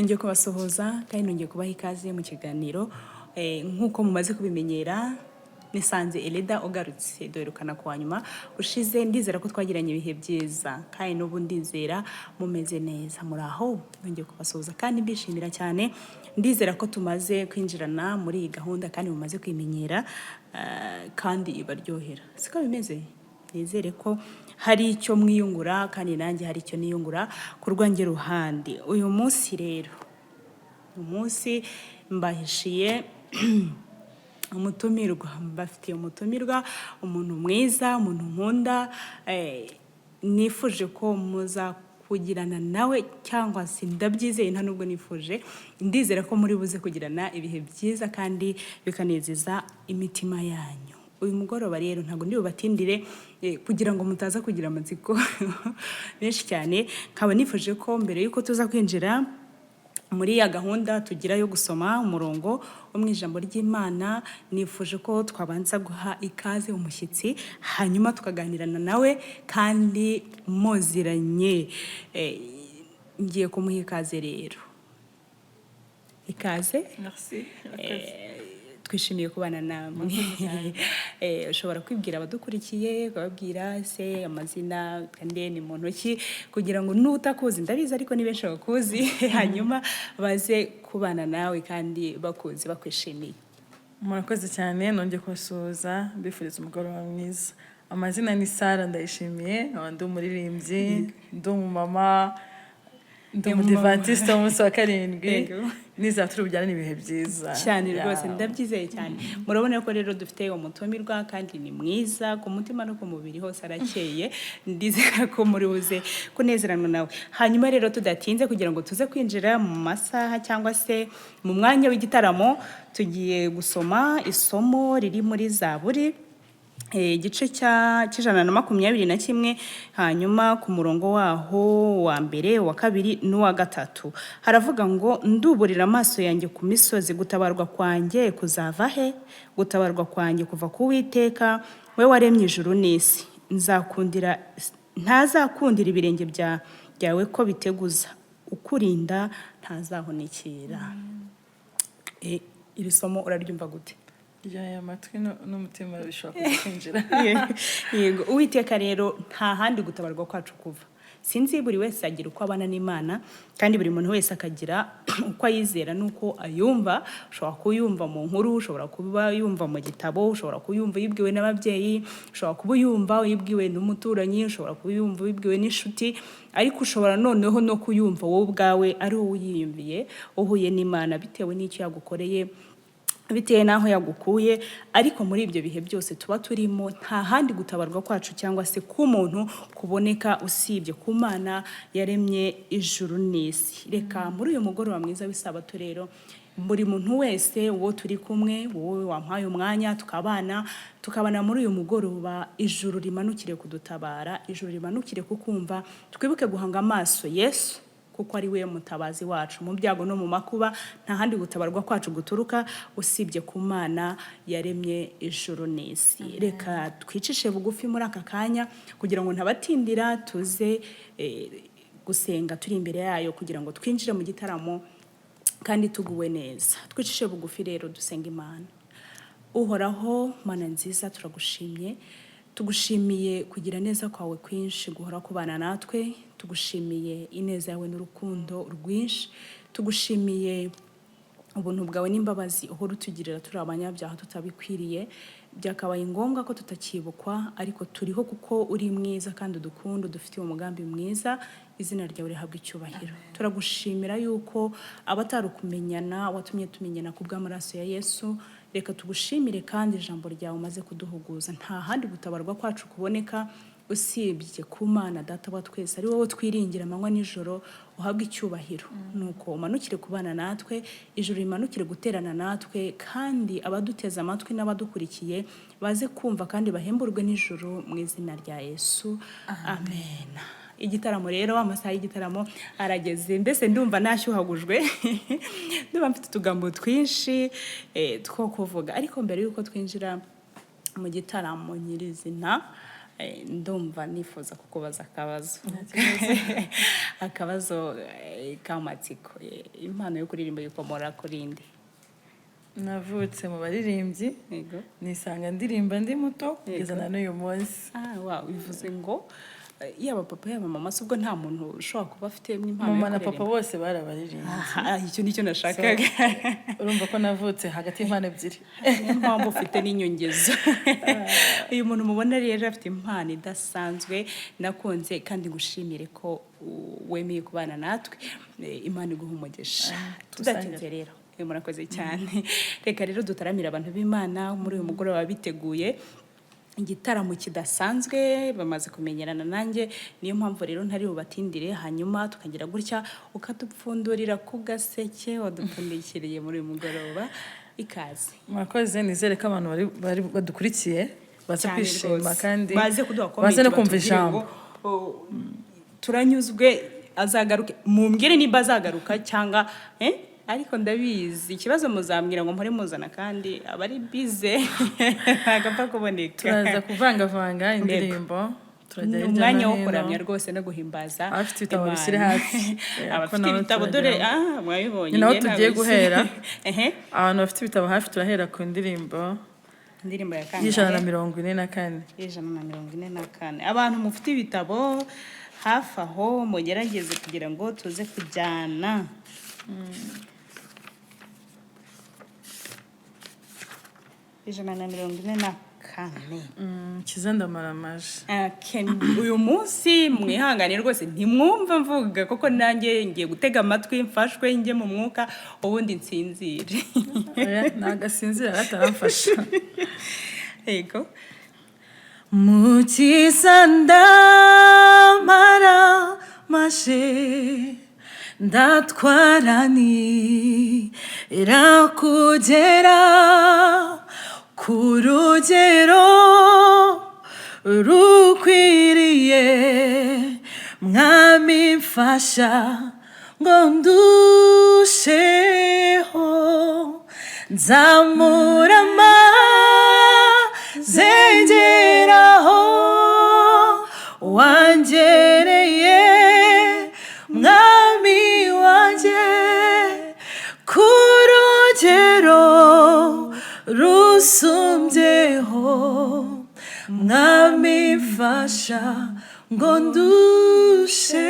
nongeye kubasuhuza kandi nongeye kubaha ikaze mu kiganiro nk'uko mumaze kubimenyera ni Sanze Eleda ugarutse duherukana kwa nyuma ushize. Ndizera ko twagiranye ibihe byiza kandi n'ubu ndizera mumeze neza muri aho. Nongeye kubasuhuza kandi mbishimira cyane. Ndizera ko tumaze kwinjirana muri iyi gahunda kandi mumaze kwimenyera kandi ibaryohera. Siko bimeze? Nizere ko hari icyo mwiyungura kandi nanjye hari icyo niyungura ku rwanjye ruhande. Uyu munsi rero umunsi mbahishiye umutumirwa, mbafitiye umutumirwa, umuntu mwiza, umuntu nkunda, nifuje ko muza kugirana nawe cyangwa se ndabyizeye nta nubwo nifuje, ndizera ko muri buze kugirana ibihe byiza kandi bikanezeza imitima yanyu. Uyu mugoroba rero ntago ndi bubatindire kugira ngo mutaza kugira amatsiko benshi cyane. Nkaba nifuje ko mbere yuko tuza kwinjira muri ya gahunda tugira yo gusoma umurongo wo mu ijambo ry'Imana, nifuje ko twabanza guha ikaze umushyitsi hanyuma tukaganirana nawe kandi muziranye. Ngiye kumuha ikaze rero. Ikaze. Merci. Twishimiye kubana namwe. Ushobora kwibwira abadukurikiye, ukababwira se amazina kandi ni muntu ki, kugira ngo n'utakuzi ndabizi ariko ni benshi bakuzi hanyuma baze kubana nawe kandi bakuzi bakwishimiye. Murakoze cyane, nongeye kubasuhuza mbifuriza umugoroba mwiza. Amazina ni Sara Ndayishimiye, ndi umuririmbyi, ndi umumama, ndi umudivantiste w'umunsi wa karindwi. Niza turi bujyane ibihe byiza cyane rwose, ndabyizeye cyane. Murabona ko rero dufite umutumirwa kandi ni mwiza ku mutima no ku mubiri hose arakeye. Ndizera ko muri buze kunezeranwa nawe. Hanyuma rero tudatinze kugira ngo tuze kwinjira mu masaha cyangwa se mu mwanya w'igitaramo, tugiye gusoma isomo riri muri Zaburi igice cy'ijana na 21, hanyuma ku murongo waho wa mbere, wa kabiri n'uwa gatatu haravuga ngo nduburira amaso yanjye ku misozi, gutabarwa kwanjye kuzava he? Gutabarwa kwanjye kuva ku Uwiteka, we waremye ijuru n'isi. Ntazakundira ibirenge byawe ko biteguza, ukurinda ntazahunikira. Iri somo uraryumva gute? Ya matwi n'umutima bishobora kwinjira. Yego, Uwiteka rero nta handi gutabarwa kwacu kuva. Sinzi buri wese agira uko abana n'Imana kandi buri muntu wese akagira uko ayizera nuko ayumva. Ushobora kuyumva mu nkuru, ushobora kuba yumva mu gitabo, ushobora kuyumva yibwiwe n'ababyeyi, ushobora kuba yumva yibwiwe n'umuturanyi, ushobora kuba yumva yibwiwe n'inshuti, ariko ushobora noneho no kuyumva wowe ubwawe ari wowe uyiyumviye, uhuye n'Imana bitewe n'icyo yagukoreye, bitewe n'aho yagukuye. Ariko muri ibyo bihe byose tuba turimo, nta handi gutabarwa kwacu cyangwa se ku muntu kuboneka usibye ku Mana yaremye ijuru n'isi. Reka muri uyu mugoroba mwiza w'isabato rero, buri muntu wese uwo turi kumwe, wowe wampaye umwanya tukabana muri uyu mugoroba, ijuru rimanukire kudutabara, ijuru rimanukire kukumva. Twibuke guhanga amaso Yesu kuko ari we mutabazi wacu mu byago no mu makuba. Nta handi gutabarwa kwacu guturuka usibye ku Mana yaremye ijuru n'isi. Reka twicishe bugufi muri aka kanya kugira ngo ntabatindira, tuze gusenga turi imbere yayo kugira ngo twinjire mu gitaramo kandi tuguwe neza. Twicishe bugufi rero dusenga Imana. Uhoraho Mana nziza, turagushimye, tugushimiye kugira neza kwawe kwinshi, guhora kubana natwe. Tugushimiye ineza yawe n'urukundo rwinshi, tugushimiye ubuntu bwawe n'imbabazi uhora utugirira turi abanyabyaha tutabikwiriye. Byakabaye ngombwa ko tutakibukwa, ariko turiho kuko uri mwiza kandi udukunda, dufitiye umugambi mwiza. Izina ryawe rihabwa icyubahiro. Turagushimira yuko abatarukumenyana watumye tumenyana ku bw'amaraso ya Yesu. Reka tugushimire kandi ijambo ryawe umaze kuduhuguza. Nta handi gutabarwa kwacu kuboneka usibye ku Mana Data wa twese, ari wowe twiringira amanywa n'ijoro. Uhabwe icyubahiro. Nuko umanukire kubana natwe, ijuru rimanukire guterana natwe, kandi abaduteze amatwi n'abadukurikiye baze kumva kandi bahemburwe n'ijuru mu izina rya Yesu. Amen. Igitaramo rero, amasaha y'igitaramo arageze. Mbese ndumva nashyuhagujwe ndumva mfite utugambo twinshi two kuvuga. Ariko mbere yuko twinjira mu gitaramo nyirizina, ndumva nifuza kukubaza akabazo k'amatsiko. Impano yo kuririmba yikomora kuri nde? navutse mu baririmbyi nisanga ndirimba ndi muto kugeza na n'uyu munsi. Wow, bivuze ngo yaba papa yaba mama ubwo nta muntu ushobora kuba afite impano. Mama na papa bose barabaririmbye. Icyo nicyo nashakaga. Urumva ko navutse hagati y'impano ebyiri. Niyo mpamvu ufite n'inyongezo. Uyu muntu mubona rero afite impano idasanzwe nakunze kandi ngushimire ko wemeye kubana natwe. Imana iguha umugisha. Tudatinze rero murakoze cyane. Reka rero dutaramira abantu b'Imana muri uyu mugoroba biteguye igitaramo kidasanzwe, bamaze kumenyerana nanjye, niyo mpamvu rero ntari bubatindire, hanyuma tukagira gutya ukadupfundurira ku gaseke wadupfundikiriye muri uyu mugoroba. Ikaze. Murakoze, nizere ko abantu bari badukurikiye baza kwishima kandi baze kuduha baze no kumva ijambo. Turanyuzwe, azagaruke, mumbwire niba azagaruka cyangwa ariko ndabizi ikibazo muzambwira ngo mpore muzana kandi abari bize agapfa kuboneka. Turaza kuvangavanga indirimbo, turajya umwanya wo kuramya rwose no guhimbaza. Afite ibitabo bishyire hafi. Abafite ibitabo dore mwabibonye naho tugiye guhera. Abantu bafite ibitabo hafi turahera ku indirimbo ya kane y'ijana. Abantu mufite ibitabo hafi aho mugerageze kugira ngo tuze kujyana. Ijana na 44. Kiza ndamaramaje. Uyu munsi mwihangane rwose ntimwumva mvuga kuko nanjye ngiye gutega amatwi mfashwe njye mu mwuka ubundi nsinzire. Nagasinzira ataramfasha. Yego. Mukiza ndamaramaje ndatwarani irakugera ku rugero rukwiriye mwami mfasha ngo ndusheho nzamurama zengeraho wangereye mwami wanjye ku rugero rusumbyeho mwami mfasha ngo ndusheho.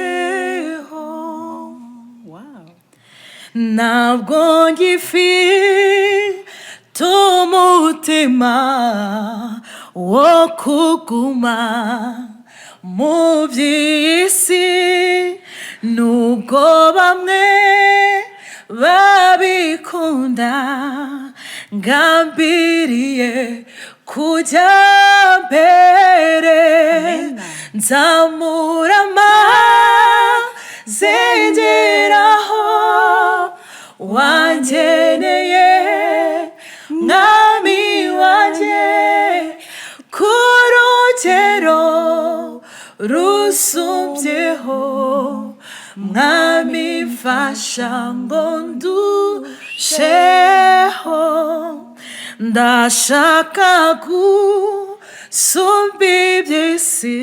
Ntabwo ngifite umutima wo kuguma mu by'isi nubwo bamwe babikunda ngambiriye kujya mbere nzamurama zengeraho wangeneye mwami wanjye ku rugero rusumbyeho mwami mfasha ngo ndusheho ndashaka gusumba iby'isi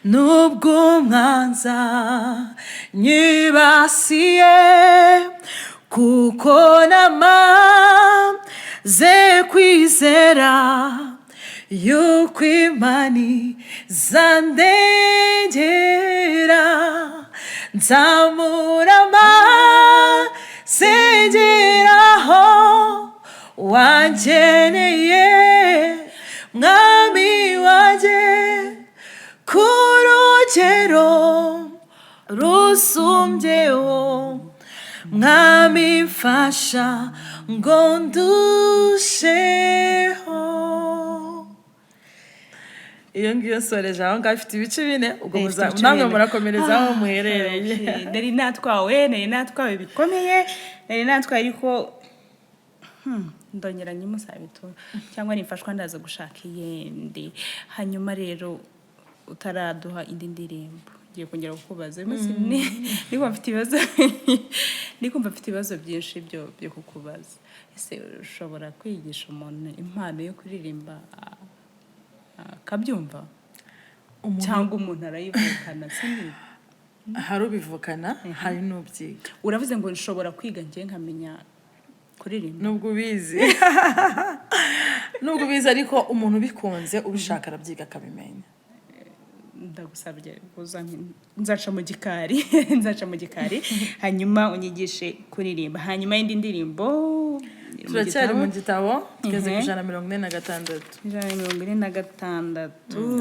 nubwo umwanza nyibasiye kuko namaze kwizera yuko imana izandengera nzamurama zengeraho wangeneye mwami wanjye ku rugero rusumbyeho mwami mfasha ngo ndusheho. Iyo ngiyo soreje aho ngaho ifite ibice bine ubwo namwe murakomereza aho muherereye. Nari natwawe bikomeye, nari natwaye ariko ndongera nyimusabito cyangwa nifashwa ndaza gushaka iyindi. Hanyuma rero utaraduha indi ndirimbo ngiye kongera kukubaza nikumva mfite ibibazo byinshi byo kukubaza. Ese ushobora kwigisha umuntu impano yo kuririmba akabyumva? cyangwa umuntu arayivukana sinzi hari ubivukana hari n'ubyiga. uravuze ngo nshobora kwiga ngiye nkamenya kuririmba nubwo ubizi ariko umuntu ubikunze ubishaka arabyiga akabimenya. ndagusabye nzaca mu gikari hanyuma unyigishe kuririmba. Hanyuma indi ndirimbo turacyari mu gitabo tugeze ku 146. 146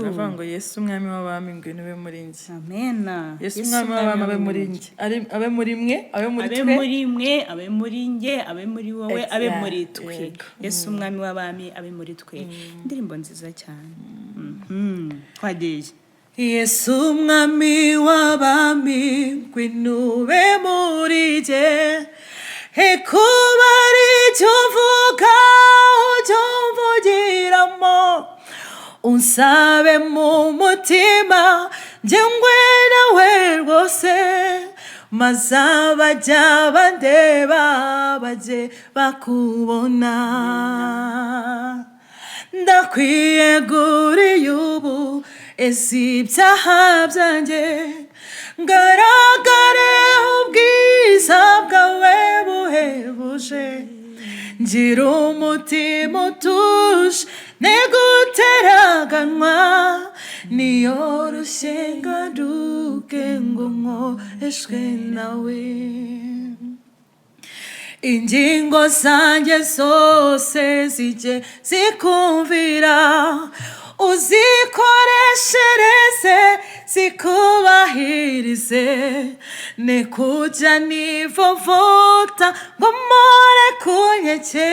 avuga ngo Yesu umwami w'abami ngwino ube muri njye. amena. Yesu umwami w'abami abe muri njye, abe muri mwe, abe muri twe, abe muri mwe, abe muri njye, abe muri wowe, abe muri twe. Yesu umwami w'abami abe muri twe. Indirimbo nziza cyane. Twagiye. Yesu umwami w'abami ngwino ube muri njye, kuba ari cyo uvuga ujya umvugiramo, unsabe mu mutima njye nawe rwose, maze abajya bandeba bajye bakubona. ndakwiyeguriye ubu ese ibyaha byanjye, ngaragare ubwiza bwawe buhebuje, ngira umutima utuje neguteraganwa, niyoroshye ngaruke ngo nkoreshwe nawe. ingingo zanjye zose zijye zikumvira, uzikoreshereze zikubahirize, nekujya nivovota ngo mpore ku nkeke,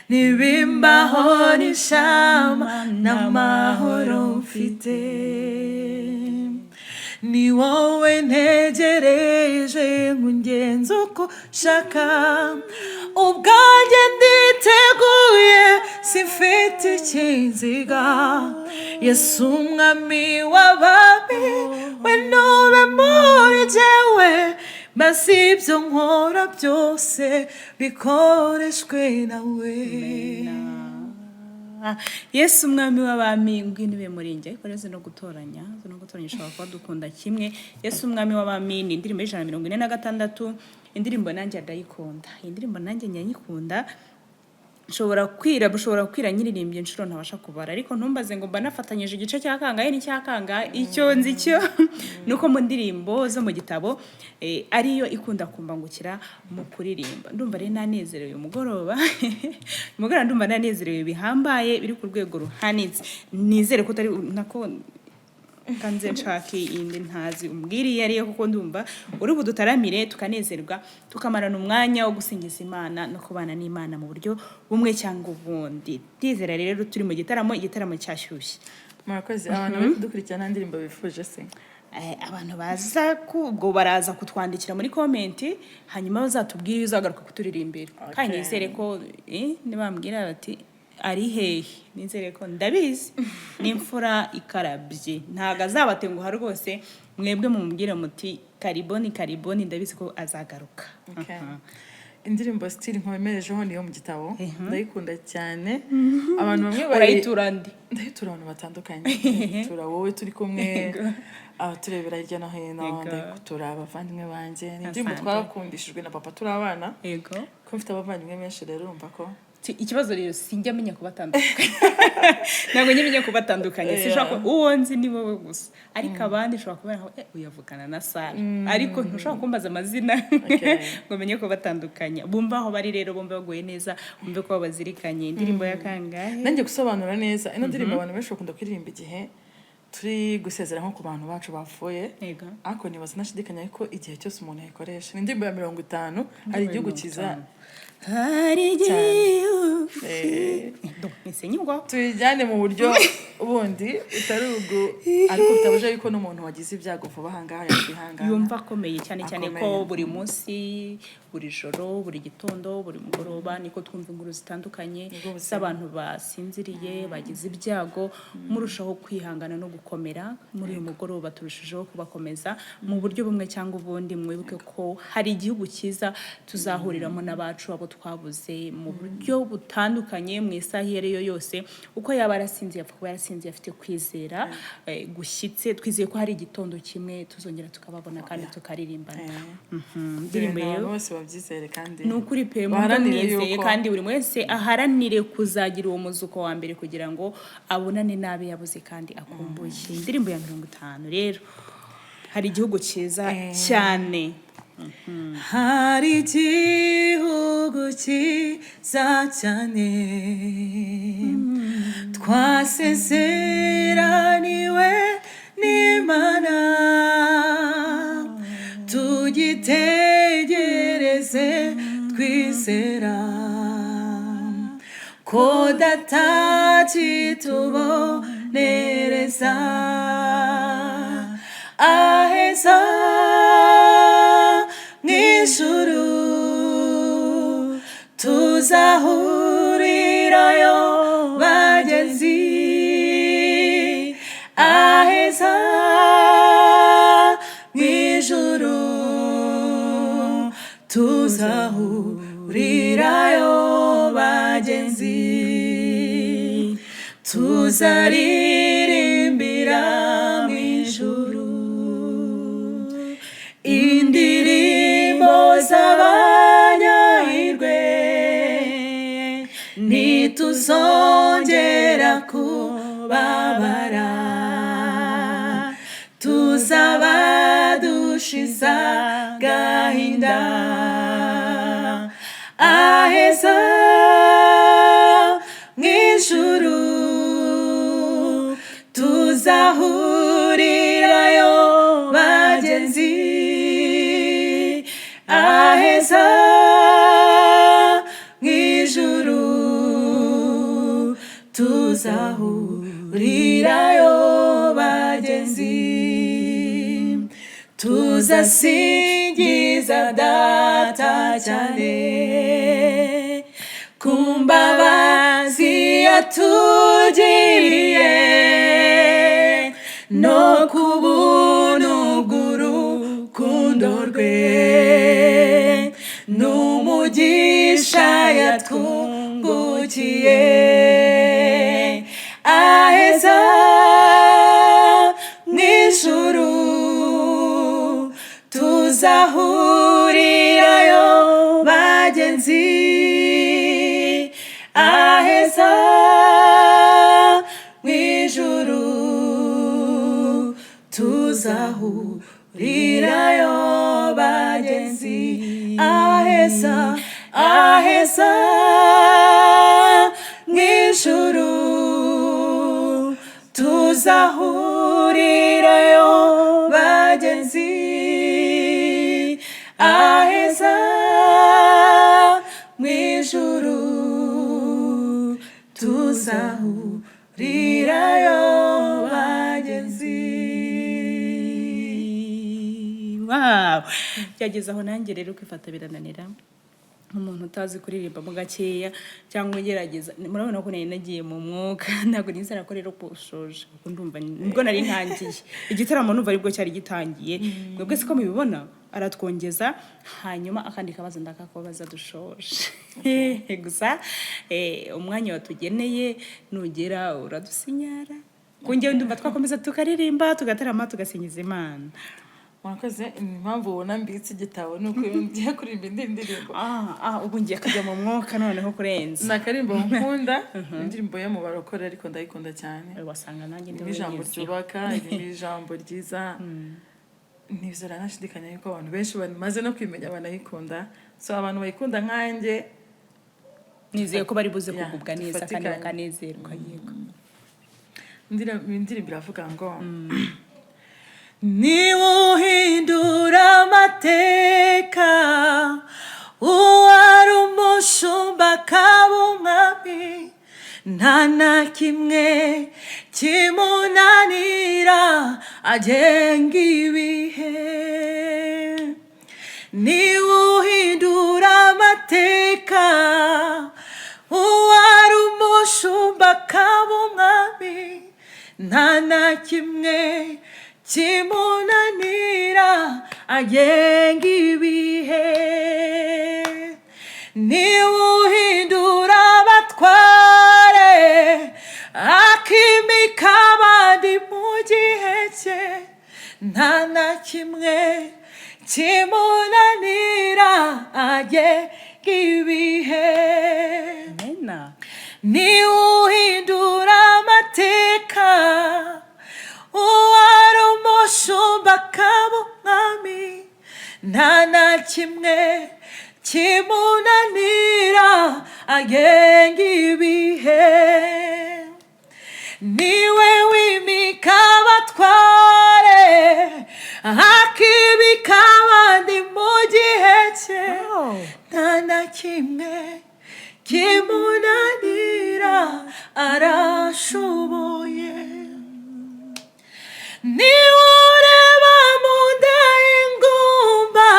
nibimbaho n'ishama n'amahoro mfite. ni wowe ntegereje nkungenza uko ushaka, ubwanjye nditeguye simfite ikinziga. Yesu umwami w'abami we nube muri jyewe, maze ibyo nkora byose bikoreshwe nawe. Yesu umwami w'abami ngwino ube muri njye. Koreze no gutoranya ushobora kuba dukunda kimwe. Yesu umwami w'abami ni indirimbo y'146. indirimbo nanjye ndayikunda. indirimbo nanjye nyanyikunda. Bushobora kwira nyiririmbye inshuro ntabasha kubara, ariko ntumbaze ngo mba nafatanyije igice cya kangahe ni cya kangahe. Icyo nzi cyo nuko mu ndirimbo zo mu gitabo ariyo ikunda kumbangukira mu kuririmba. Ndumva rero nanezerewe umugoroba ndumva nanezerewe bihambaye, biri ku rwego ruhanitse. Nizere ko utari nako kanze nshaki indi ntazi umbwiriye ariyo, kuko ndumva uri budutaramire tukanezerwa, tukamarana umwanya wo gusingiza Imana no kubana n'Imana mu buryo bumwe cyangwa ubundi. Ndizera rero turi mu igitaramo cyashyushye. Murakoze. Abantu bari kudukurikirana indirimbo bifuje se, abantu baraza kutwandikira muri comment, hanyuma bazatubwira uzagaruka kuturirimbira. Kandi nizere ko nibambwira bati ari hehe, nizere ko ndabizi n'imfura ikarabye, ntago azabatenguha rwose. Mwebwe mumubwira muti kariboni, ndabizi ko azagaruka. indirimbo still nkomerejeho niyo mu gitabo ndayikunda cyane. abantu bamwe urayitura ndi ndayitura abantu batandukanye, tura wowe turi kumwe, abaturebera hirya no hino, ndayitura abavandimwe banjye. ni indirimbo twakundishijwe na papa turi abana, yego ko mfite abavandimwe benshi, rero urumva ko ikibazo rero sinjya menya kubatandukanya. Ntabwo nyemenya kubatandukanya. Sishaka uwo nzi ni wowe gusa, ariko abandi shobora kubera uyavukana na Sara, ariko ntushobora kumbaza amazina ngo menye kubatandukanya. Bumva aho bari rero, bumva bagoye neza, bumve ko babazirikanye. indirimbo ya kangahe nanjye gusobanura neza ino ndirimbo. abantu benshi bakunda kuririmba igihe turi gusezera nko ku bantu bacu bapfuye, ariko nibaza nashidikanya ariko igihe cyose umuntu ayikoresha. ni indirimbo ya 50. hari igihugu kiza, hari igihugu tuyijyane mu buryo bundi utari ubwo, ariko bitabuje yuko n'umuntu wagize ibyago vuba ahangaha yakwihangana, yumva akomeye cyane ko buri munsi, buri joro, buri gitondo, buri mugoroba niko twumva inkuru zitandukanye z'abantu basinziriye bagize ibyago. murushaho kwihangana no gukomera muri uyu mugoroba, turushijeho kubakomeza mu buryo bumwe cyangwa ubundi. mwibuke ko hari igihugu cyiza tuzahuriramo n'abacu abo twabuze mu buryo bitandukanye mu isaha iyo ari yo yose uko yaba arasinziye apfa kuba yarasinziye afite kwizera gushyitse twizeye ko hari igitondo kimwe tuzongera tukababona kandi tukaririmbana indirimbo rero bose babyizere kandi ni ukuri pe mwizeye kandi buri wese aharanire kuzagira uwo muzuko wa mbere kugira ngo abonane nabe yabuze kandi akumbuye indirimbo ya 50 rero hari igihugu cyiza cyane hari igihugu cyiza cyane twasezeraniwe n'Imana tugitegereze twizera ko data kitubonereza aheza mw'ijuru tuzahurirayo bagenzi aheza mw'ijuru tuzahurirayo bagenzi tuzaririmbira mw'ijuru indirimbo z'abanyahirwe ntituzongera kubabara tuzaba dushize agahinda aheza mw'ijuru tuzahurirayo bagenzi aheza mw'ijuru tuzahurirayo bagenzi tuzasingiza data cyane kumbabazi yatugiriye no kubuntu bw'urukundo rwe n'umugisha yatwungukiye aheza mw'ijuru tuzahurirayo bagenzi aheza mw'ijuru tuzahurirayo bagenzi aheza aheza mw'ijuru tuzahurirayo bagenzi aheza mw'ijuru tuzahurirayo bagenzi. Wow, byageze aho nanjye rero kwifata birananira umuntu utazi kuririmba mu gakeya cyangwa ugerageza murabona ko nari nagiye mu mwuka ntabwo nizera ko rero kushoje kuko ndumva nibwo nari ntangiye igitaramo numva aribwo cyari gitangiye mwebwe siko mubibona aratwongeza hanyuma akandi kabazo ndakakobaza dushoje gusa umwanya watugeneye nugera uradusinyara kunjye ndumva twakomeza tukaririmba tugatarama tugasingiza Imana. Mwakoze impamvu ubona mbitse igitabo nuko ngiye kuririmba indirimbo ubu ngiye kujya mu mwuka noneho kurenza nakarimbo nkunda indirimbo yo mu barokore ariko ndayikunda cyane wasanga nanjye ndi ijambo ryubaka iri ijambo ryiza nizera nashidikanya yuko abantu benshi bamaze no kwimenya banayikunda so abantu bayikunda nkanjye nizeye ko bari buze kugubwa neza kandi bakanezerwa yego indirimbo iravuga ngo niba uhindura amateka uwari umushumba akaba umwami nta na kimwe kimunanira agenga ibihe niba uhindura amateka uwari umushumba akaba umwami nta na kimwe kimunanira agenga ibihe niba uhindura abatware nta na kimwe kimunanira agenga ibihe. Amen. Ni uhindura amateka, uwari umushumba akaba umwami, nta na kimwe kimunanira agenga ibihe. Niwe wimika abatware akibika abandi mu gihe cye, nta na kimwe kimunanira arashoboye. Niwe ureba mu nda y'ingumba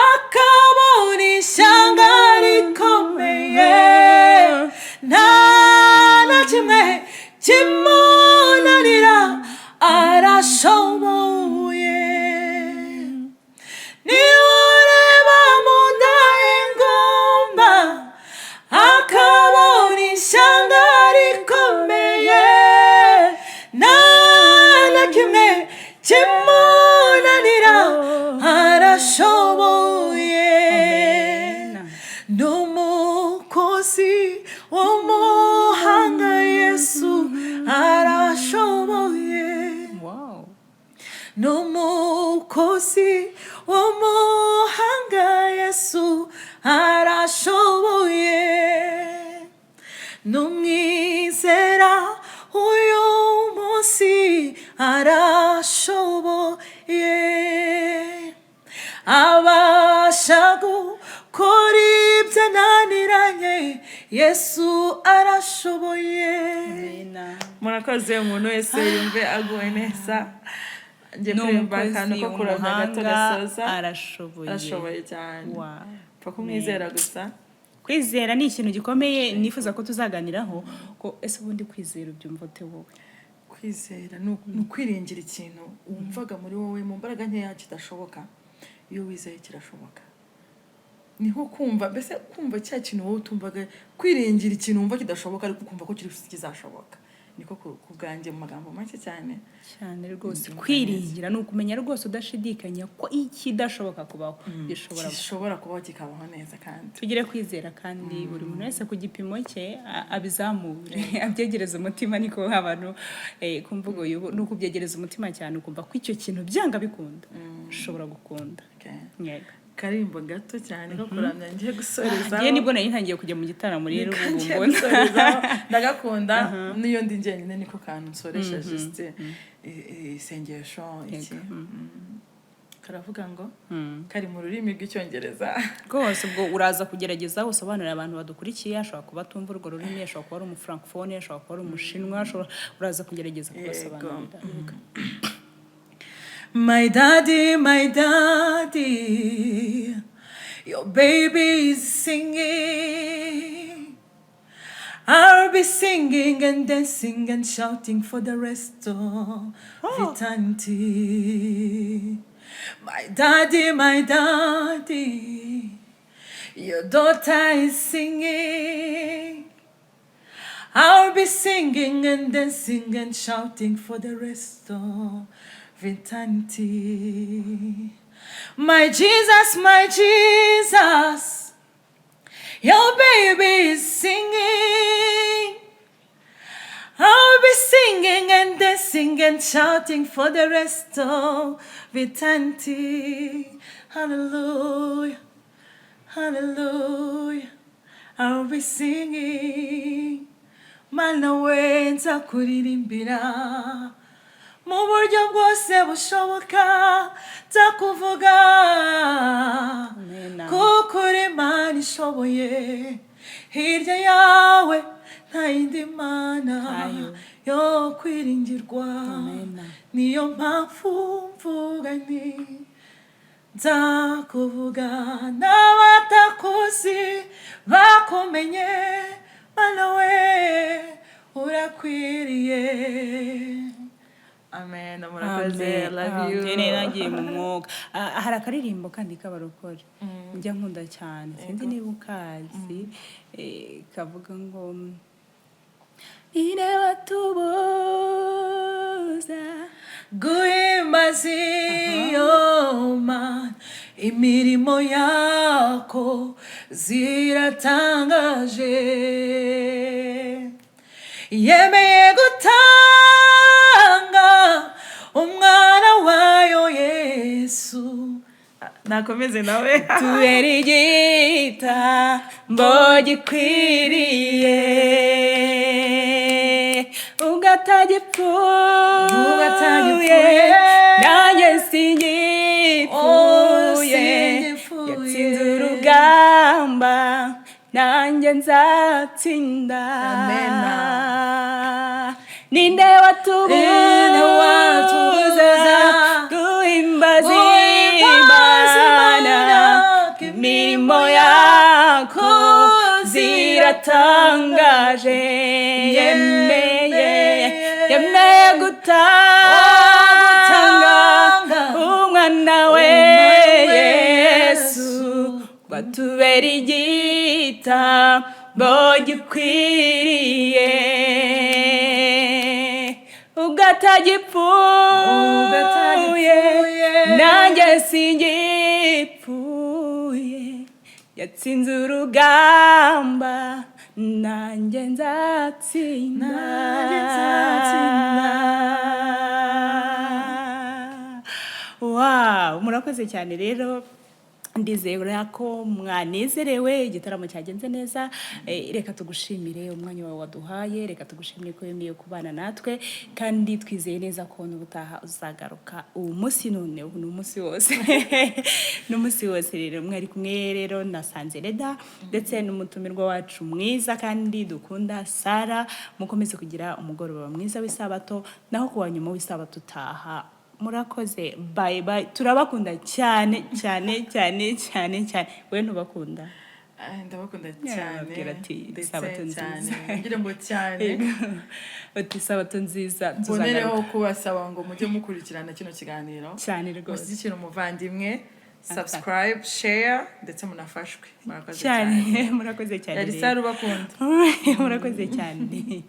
akabona ishyanga rikomeye, nta na kimwe kimunanira arashoboye. Niwe ureba mu nda y'ingumba akabona ishyanga rikomeye, nta na kimwe kimunanira arashoboye. N'umukozi w'umuhanga Yesu arashoboye. N'umukozi w'umuhanga Yesu arashoboye. N'umwizera uyu munsi arashoboye, abasha gukora ibyananiranye, Yesu arashoboye. Murakoze. Umuntu wese yumve aguwe neza. Ngiye kuririmba akantu ko kuramya gato gasoza. Arashoboye cyane. Pfa kumwizera gusa. Kwizera ni ikintu gikomeye nifuza ko tuzaganiraho, ko ese ubundi kwizera ubyumva ute wowe? Kwizera ni ukwiringira ikintu wumvaga muri wowe mu mbaraga nkeya kidashoboka, iyo wizeye kirashoboka. Niho kumva, mbese kumva cya kintu wowe utumvaga, kwiringira ikintu wumva kidashoboka ariko ukumva ko kizashoboka. Niko kubwanjye mu magambo make cyane rwose. Kwiringira ni ukumenya rwose udashidikanya ko ikidashoboka kubaho gishobora kubaho kikabaho neza. Kandi tugire kwizera, kandi buri muntu wese ku gipimo cye abizamure, abyegereza umutima. Niko abantu ku mvugo y'ubu ni ukubyegereza umutima cyane, ukumva ko icyo kintu byanga bikunda ushobora gukunda. Yego. Karimbo gato cyane ko kuramya ngiye gusoreza. Ngiye nibwo nari ntangiye kujya mu gitaramo rero ubu mbona ndagakunda. Niyo ndi njyenyine niko kantu nsoresha juste isengesho iki. Karavuga ngo kari mu rurimi rw'icyongereza rwose. Ubwo uraza kugerageza usobanurira abantu badukurikiye, ashobora kuba atumva urwo rurimi, ashobora kuba ari umufrancophone, ashobora kuba ari umushinwa, uraza kugerageza kubasobanurira. My daddy, your baby is singing. I'll be singing and dancing and shouting for the rest of eternity. My daddy, your daughter is singing. I'll be singing and dancing and shouting for the rest of eternity. My Jesus, your baby is singing. I'll be singing and dancing and shouting for the rest of eternity. Hallelujah, hallelujah. I'll be singing. Nawe nzakuririmbira mu buryo bwose bushoboka, nzakuvuga kuko uri Imana ishoboye. Hirya yawe nta yindi mana yo kwiringirwa. Niyo mpamvu mvuga nti nzakuvuga, n'abatakuzi bakumenye. Nawe urakwiriye. Amen. Murakoze. I love you. Nagiye mu mwuga. Hari akaririmbo kandi k'abarokore njya nkunda cyane, sinzi niba ukazi, kavuga ngo nireba tubuza guhimbaza iyo Mana, imirimo yako ziratangaje, yemeye gutanga umwana wayo Yesu. Nakomeze nawe. tubera igitambo gikwiriye, ugatagipfuye, nanjye singipfuye, yatsinze urugamba, nanjye nzatsinda. Ninde watubuza guhimbaza Imana, imirimo yako ziratangaje, yemeye gutanga umwana we Yesu, batubera igitambo gikwiriye, ugatagipfuye, nanjye singipfuye, yatsinze urugamba, nanjye nzatsinda. Wow, murakoze cyane rero, ndizera ko mwanezerewe, igitaramo cyagenze neza. Reka tugushimire umwanya wawe waduhaye, reka tugushimire ko wemeye kubana natwe, kandi twizeye neza ko n'ubutaha uzagaruka. Ubu munsi none ubu n'umunsi wose n'umunsi wose rero mwari kumwe rero na Sanze Eleda ndetse n'umutumirwa wacu mwiza kandi dukunda Sara. Mukomeze kugira umugoroba mwiza w'isabato, naho kuwa nyuma w'isabato utaha. Murakoze, bye bye, turabakunda cyane cyane cyane cyane cyane. Wewe ntubakunda? Ndabakunda cyane, isabato nziza, ngira ngo cyane bati isabato nziza. Mbonereho kubasaba ngo mujye mukurikirana kino kiganiro cyane rwose, mushyigikire umuvandimwe, subscribe, share, ndetse munafashwe. Murakoze cyane. Murakoze cyane, yari Sara ubakunda. Murakoze cyane.